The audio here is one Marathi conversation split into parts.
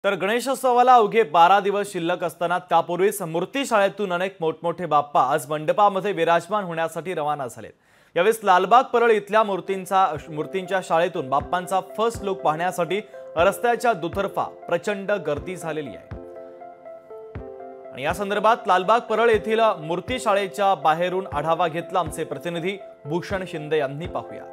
तर गणेशोत्सवाला अवघे 12 दिवस शिल्लक असताना त्यापूर्वीच मूर्ती शाळेतून अनेक मोठमोठे बाप्पा आज मंडपामध्ये विराजमान होण्यासाठी रवाना झालेत। यावेळी लालबाग परळ इथल्या मूर्तींच्या शाळेतून बाप्पांचा फर्स्ट लुक पाहण्यासाठी रस्त्याच्या दुतर्फा प्रचंड गर्दी झालेली आहे। आणि या संदर्भात लालबाग परळ येथील मूर्ती शाळेच्या बाहेरून आढावा घेतला आमचे प्रतिनिधी भूषण शिंदे यांनी। पाहूया।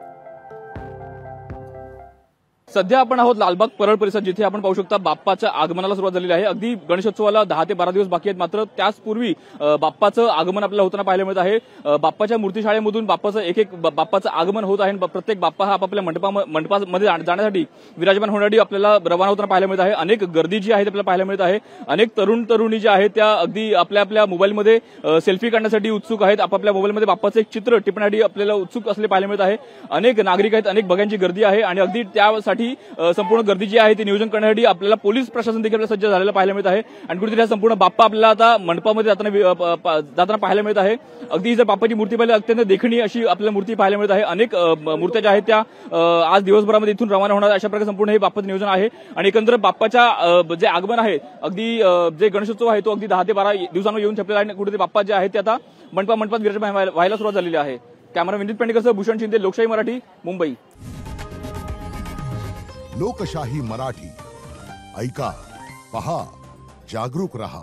सध्या आपण आहोत लालबाग परळ परिसर, जिथे आपण पाहू शकता बाप्पाच्या आगमनाला सुरुवात झालेली आहे। अगदी गणेशोत्सवाला 10 ते 12 दिवस बाकी आहेत, मात्र त्याचपूर्वी बाप्पाचं आगमन आपल्याला होताना पाहायला मिळत आहे। बाप्पाच्या मूर्ती शाळेमधून बाप्पाचं आगमन होत आहे। प्रत्येक बाप्पा हा आपापल्या मंडपामध्ये जाण्यासाठी विराजमान होण्यासाठी आपल्याला रवाना होताना पाहायला मिळत आहे। अनेक गर्दी जी आहे आपल्याला पाहायला मिळत आहे। अनेक तरुणी ज्या आहेत त्या अगदी आपल्या मोबाईलमध्ये सेल्फी काढण्यासाठी उत्सुक आहेत। आपापल्या मोबाईलमध्ये बाप्पाचं एक चित्र टिपण्यासाठी आपल्याला उत्सुक असले पाहायला मिळत आहे। अनेक नागरिक आहेत, अनेक बघ्यांची गर्दी आहे आणि अगदी त्यासाठी संपूर्ण गर्दी जी आहे ती नियोजन करण्यासाठी आपल्याला पोलीस प्रशासन देखील सज्ज झालेलं पाहायला मिळत आहे। आणि कुठेतरी हा संपूर्ण बाप्पा आपल्याला आता मंडपामध्ये जाताना पाहायला मिळत आहे। अगदी जर बाप्पाची मूर्ती पाहिली अत्यंत देखणी अशी आपल्याला मूर्ती पाहायला मिळत आहे। अनेक मूर्त्या ज्या आहेत त्या आज दिवसभरामध्ये इथून रवाना होणार अशा प्रकारे संपूर्ण हे बाप्पाचं नियोजन आहे। आणि एकंदर बाप्पाच्या जे आगमन आहे, अगदी जे गणेशोत्सव आहे तो अगदी 10 ते 12 दिवसांवर येऊन छापलेला आहे। कुठेतरी बाप्पा जे आहेत ते आता मंडपात विराजमान व्हायला सुरुवात झालेली आहे। कॅमेरा विनीत पेंडेकरसह भूषण शिंदे, लोकशाही मराठी, मुंबई। लोकशाही मराठी ऐका, पहा, जागरूक रहा।